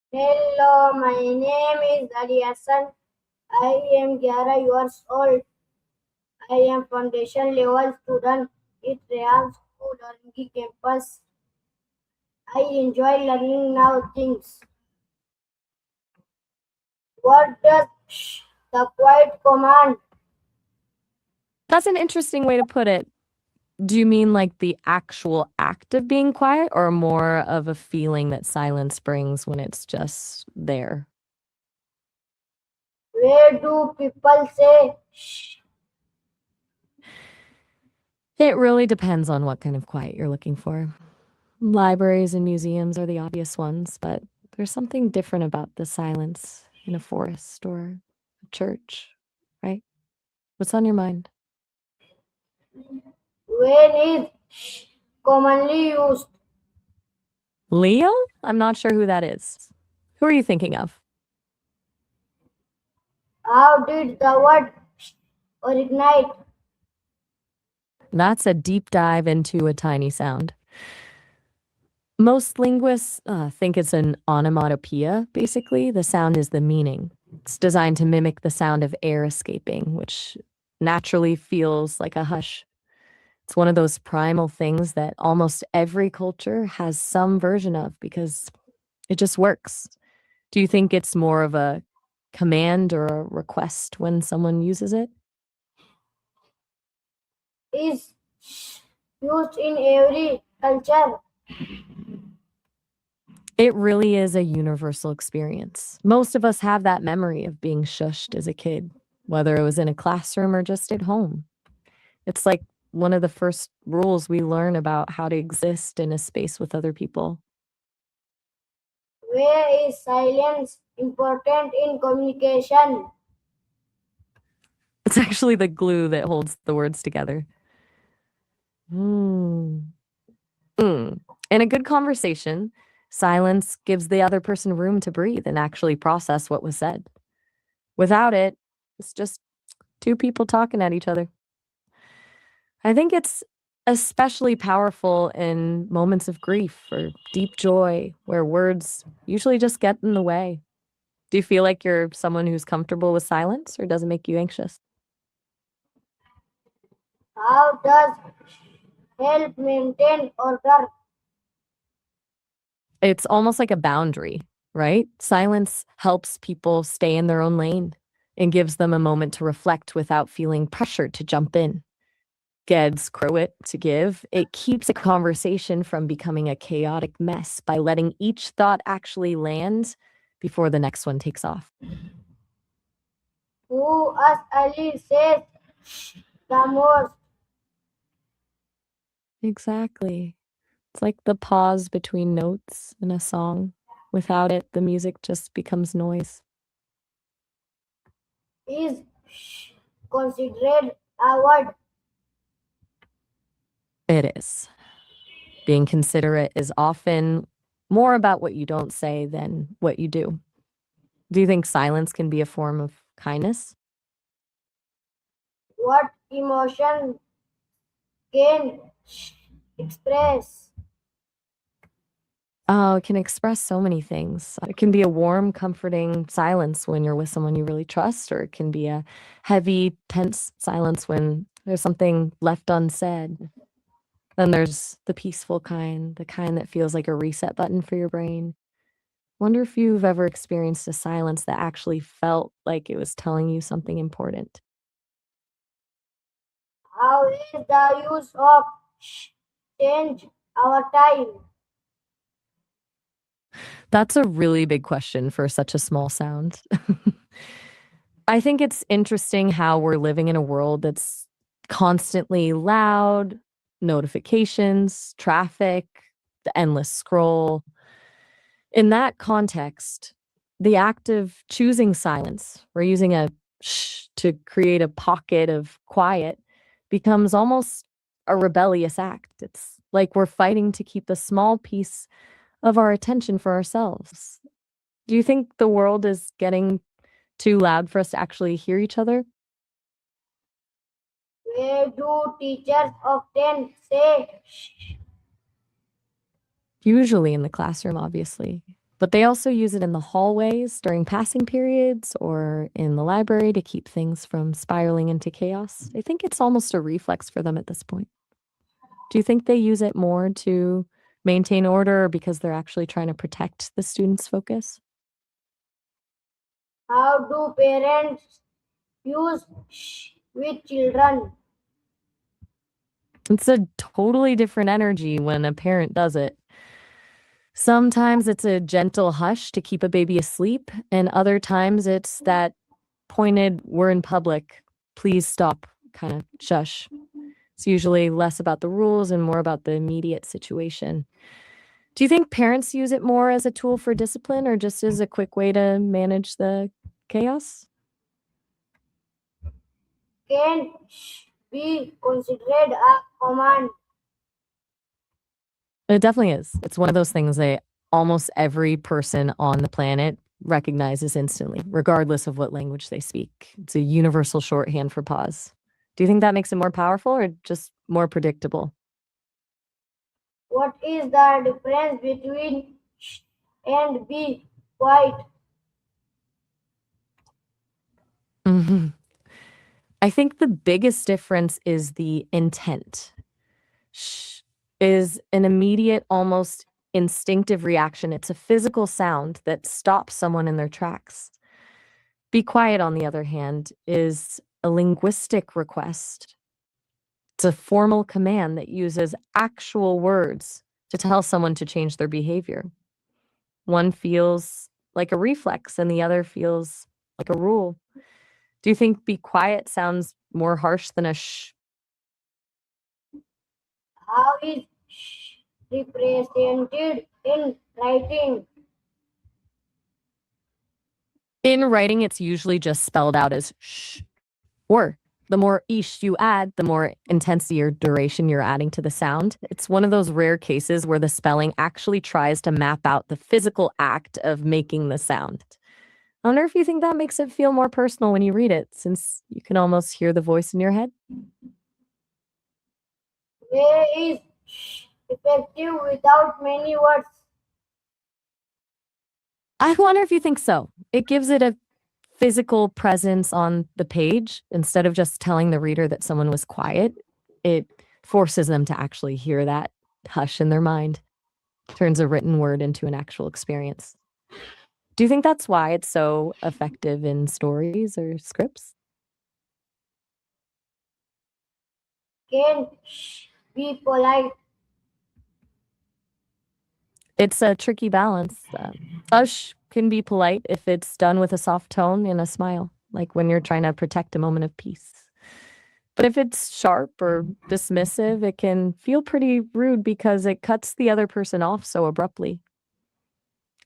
Hello, my name is Ali Hassan. I am 11 years old. I am foundation level student at Real School Orangi campus. I enjoy learning new things. What does the quiet command? That's an interesting way to put it. Do you mean like the actual act of being quiet or more of a feeling that silence brings when it's just there? Where do people say shh? It really depends on what kind of quiet you're looking for. Libraries and museums are the obvious ones, but there's something different about the silence in a forest or a church, right? What's on your mind? When is commonly used? Leo? I'm not sure who that is. Who are you thinking of? How did the word originate? That's a deep dive into a tiny sound. Most linguists think it's an onomatopoeia, basically. The sound is the meaning. It's designed to mimic the sound of air escaping, which naturally feels like a hush. It's one of those primal things that almost every culture has some version of because it just works. Do you think it's more of a command or a request when someone uses it? Is used in every culture. It really is a universal experience. Most of us have that memory of being shushed as a kid, whether it was in a classroom or just at home. It's like one of the first rules we learn about how to exist in a space with other people. Where is silence important in communication? It's actually the glue that holds the words together. Mm. Mm. In a good conversation, silence gives the other person room to breathe and actually process what was said. Without it, it's just two people talking at each other. I think it's especially powerful in moments of grief or deep joy where words usually just get in the way. Do you feel like you're someone who's comfortable with silence or does it make you anxious? How does help maintain order? It's almost like a boundary, right? Silence helps people stay in their own lane and gives them a moment to reflect without feeling pressured to jump in. Ged's Crowit to give, it keeps a conversation from becoming a chaotic mess by letting each thought actually land before the next one takes off. Who, as Ali says, the most Exactly. It's like the pause between notes in a song. Without it, the music just becomes noise. is considered a word. It is. Being considerate is often more about what you don't say than what you do. Do you think silence can be a form of kindness? What emotion can express? Oh, it can express so many things. It can be a warm, comforting silence when you're with someone you really trust, or it can be a heavy, tense silence when there's something left unsaid. Then there's the peaceful kind, the kind that feels like a reset button for your brain. Wonder if you've ever experienced a silence that actually felt like it was telling you something important. How is the use of change our time? That's a really big question for such a small sound. I think it's interesting how we're living in a world that's constantly loud, notifications, traffic, the endless scroll. In that context, the act of choosing silence or using a shh to create a pocket of quiet becomes almost a rebellious act. It's like we're fighting to keep a small piece of our attention for ourselves. Do you think the world is getting too loud for us to actually hear each other? Where do teachers often say Usually in the classroom, obviously. But they also use it in the hallways during passing periods or in the library to keep things from spiraling into chaos. I think it's almost a reflex for them at this point. Do you think they use it more to maintain order or because they're actually trying to protect the students' focus? How do parents use shh with children? It's a totally different energy when a parent does it. Sometimes it's a gentle hush to keep a baby asleep, and other times it's that pointed, we're in public, please stop kind of shush. It's usually less about the rules and more about the immediate situation. Do you think parents use it more as a tool for discipline or just as a quick way to manage the chaos? Can shh be considered a command? It definitely is. It's one of those things that almost every person on the planet recognizes instantly, regardless of what language they speak. It's a universal shorthand for pause. Do you think that makes it more powerful or just more predictable? What is the difference between shh and be quiet? Mhm. I think the biggest difference is the intent. Shh is an immediate, almost instinctive reaction. It's a physical sound that stops someone in their tracks. Be quiet, on the other hand, is a linguistic request. It's a formal command that uses actual words to tell someone to change their behavior. One feels like a reflex and the other feels like a rule. Do you think be quiet sounds more harsh than a shh? How is shh represented in writing? In writing, it's usually just spelled out as shh. Or the more ish you add, the more intensity or duration you're adding to the sound. It's one of those rare cases where the spelling actually tries to map out the physical act of making the sound. I wonder if you think that makes it feel more personal when you read it, since you can almost hear the voice in your head. Where is shh effective without many words? I wonder if you think so. It gives it a physical presence on the page instead of just telling the reader that someone was quiet. It forces them to actually hear that hush in their mind, turns a written word into an actual experience. Do you think that's why it's so effective in stories or scripts? Can shh be polite? It's a tricky balance. Hush can be polite if it's done with a soft tone and a smile, like when you're trying to protect a moment of peace. But if it's sharp or dismissive, it can feel pretty rude because it cuts the other person off so abruptly.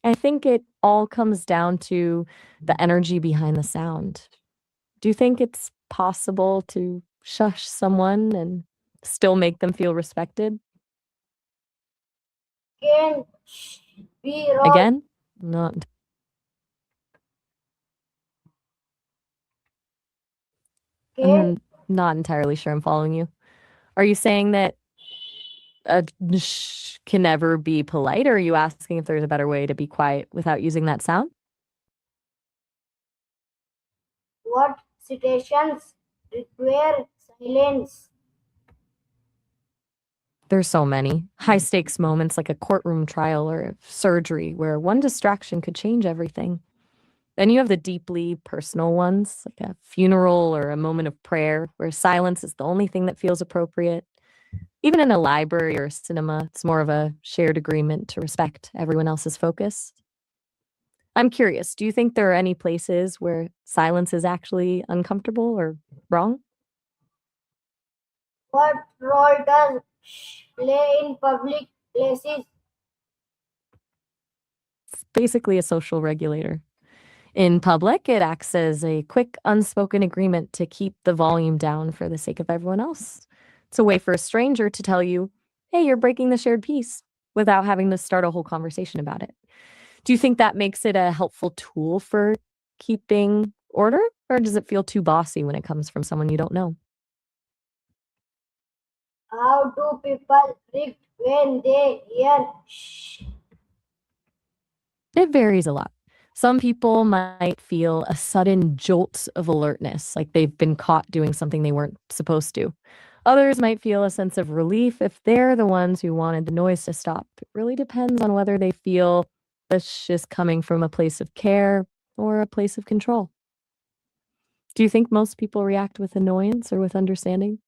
I think it all comes down to the energy behind the sound. Do you think it's possible to shush someone and still make them feel respected? Can shh be wrong? Again, not Can I'm not entirely sure I'm following you. Are you saying that a "sh" can never be polite, or are you asking if there's a better way to be quiet without using that sound? what situations require silence? There's so many high stakes moments like a courtroom trial or a surgery where one distraction could change everything. Then you have the deeply personal ones, like a funeral or a moment of prayer, where silence is the only thing that feels appropriate. Even in a library or a cinema, it's more of a shared agreement to respect everyone else's focus. I'm curious, do you think there are any places where silence is actually uncomfortable or wrong? What role does shh play in public places? It's basically a social regulator. In public, it acts as a quick, unspoken agreement to keep the volume down for the sake of everyone else. It's a way for a stranger to tell you, hey, you're breaking the shared peace without having to start a whole conversation about it. Do you think that makes it a helpful tool for keeping order, or does it feel too bossy when it comes from someone you don't know? How do people react when they hear shh? It varies a lot. Some people might feel a sudden jolt of alertness, like they've been caught doing something they weren't supposed to. Others might feel a sense of relief if they're the ones who wanted the noise to stop. It really depends on whether they feel it's just coming from a place of care or a place of control. Do you think most people react with annoyance or with understanding?